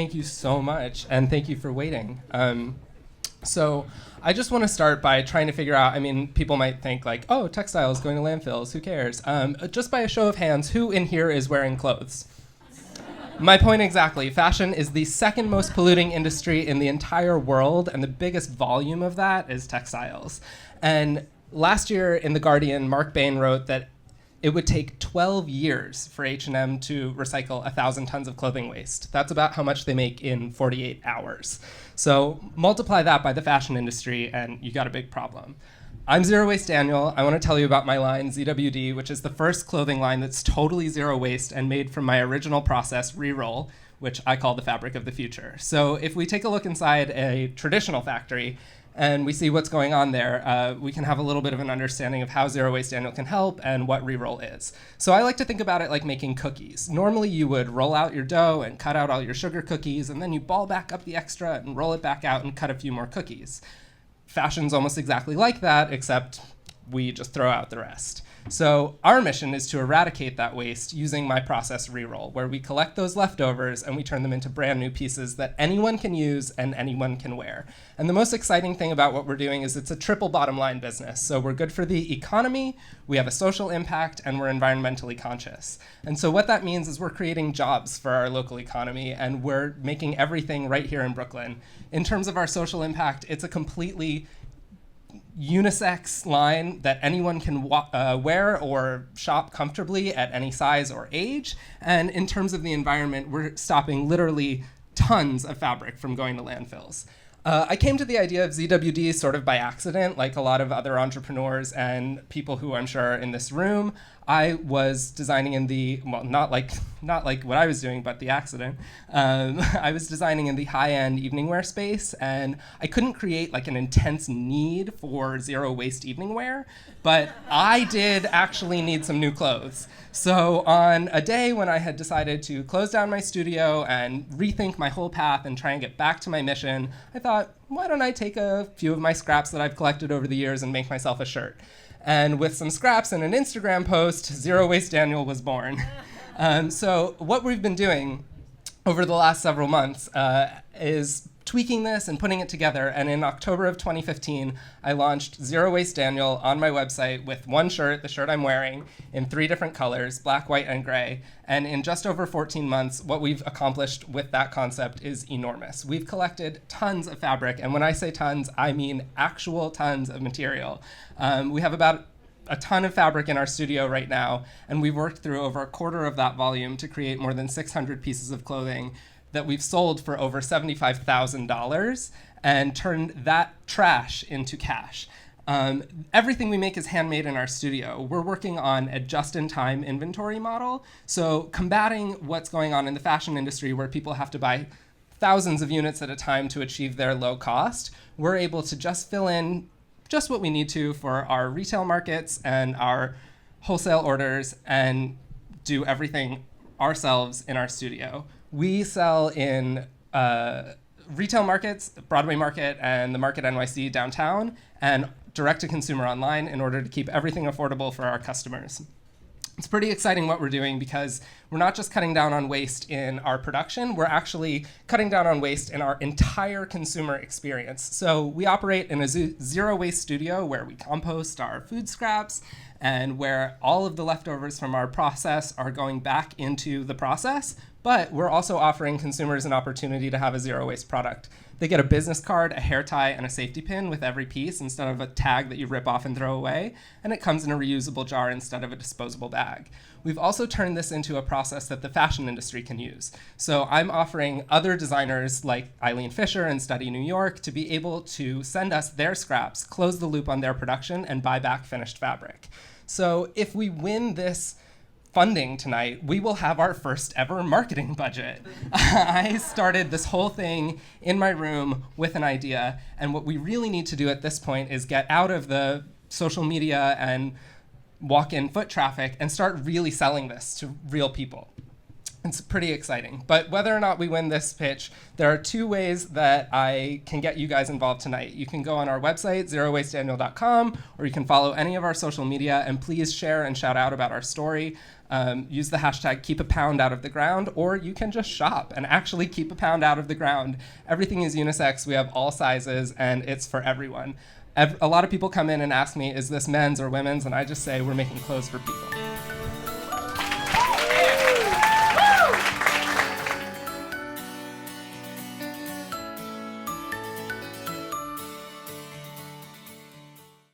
Thank you so much, and thank you for waiting. So I just want to start by trying to figure out, I mean, people might think like, oh, textiles going to landfills, who cares? Just by a show of hands, who in here is wearing clothes? My point exactly. Fashion is the second most polluting industry in the entire world, and the biggest volume of that is textiles. And last year in The Guardian, Mark Bain wrote that it would take 12 years for H&M to recycle 1,000 tons of clothing waste. That's about how much they make in 48 hours. So multiply that by the fashion industry, and you got a big problem. I'm Zero Waste Daniel. I want to tell you about my line, ZWD, which is the first clothing line that's totally zero waste and made from my original process, Reroll, which I call the fabric of the future. So if we take a look inside a traditional factory and we see what's going on there, we can have a little bit of an understanding of how Zero Waste Daniel can help and what Reroll is. So I like to think about it like making cookies. Normally you would roll out your dough and cut out all your sugar cookies, and then you ball back up the extra and roll it back out and cut a few more cookies. Fashion's almost exactly like that, except we just throw out the rest. So our mission is to eradicate that waste using my process Reroll, where we collect those leftovers and we turn them into brand new pieces that anyone can use and anyone can wear. And the most exciting thing about what we're doing is it's a triple bottom line business. So we're good for the economy, we have a social impact, and we're environmentally conscious. And so what that means is we're creating jobs for our local economy, and we're making everything right here in Brooklyn. In terms of our social impact, it's a completely unisex line that anyone can wear or shop comfortably at any size or age. And in terms of the environment, we're stopping literally tons of fabric from going to landfills. I came to the idea of ZWD sort of by accident, like a lot of other entrepreneurs and people who I'm sure are in this room. I was designing in the, well, not like what I was doing, but the accident. I was designing in the high-end evening wear space, and I couldn't create like an intense need for zero waste evening wear, but I did actually need some new clothes. So on a day when I had decided to close down my studio and rethink my whole path and try and get back to my mission, I thought, why don't I take a few of my scraps that I've collected over the years and make myself a shirt? And with some scraps and an Instagram post, Zero Waste Daniel was born. So what we've been doing over the last several months is tweaking this and putting it together. And in October of 2015, I launched Zero Waste Daniel on my website with one shirt, the shirt I'm wearing, in 3 different colors, black, white, and gray. And in just over 14 months, what we've accomplished with that concept is enormous. We've collected tons of fabric. And when I say tons, I mean actual tons of material. We have about a ton of fabric in our studio right now, and we've worked through over a quarter of that volume to create more than 600 pieces of clothing that we've sold for over $75,000 and turned that trash into cash. Everything we make is handmade in our studio. We're working on a just-in-time inventory model, so combating what's going on in the fashion industry where people have to buy thousands of units at a time to achieve their low cost, we're able to just fill in just what we need to for our retail markets and our wholesale orders and do everything ourselves in our studio. We sell in retail markets, Broadway Market and the Market NYC downtown, and direct-to-consumer online in order to keep everything affordable for our customers. It's pretty exciting what we're doing because we're not just cutting down on waste in our production, we're actually cutting down on waste in our entire consumer experience. So we operate in a zero waste studio where we compost our food scraps and where all of the leftovers from our process are going back into the process, but we're also offering consumers an opportunity to have a zero waste product. They get a business card, a hair tie, and a safety pin with every piece instead of a tag that you rip off and throw away, and it comes in a reusable jar instead of a disposable bag. We've also turned this into a process that the fashion industry can use. So I'm offering other designers like Eileen Fisher and Study New York to be able to send us their scraps, close the loop on their production, and buy back finished fabric. So if we win this funding tonight, we will have our first ever marketing budget. I started this whole thing in my room with an idea, and what we really need to do at this point is get out of the social media and walk-in foot traffic and start really selling this to real people. It's pretty exciting. But whether or not we win this pitch, there are two ways that I can get you guys involved tonight. You can go on our website, zerowasteannual.com, or you can follow any of our social media, and please share and shout out about our story. Use the hashtag keep a pound out of the ground, or you can just shop and actually keep a pound out of the ground. Everything is unisex. We have all sizes, and it's for everyone. A lot of people come in and ask me, is this men's or women's? And I just say, we're making clothes for people.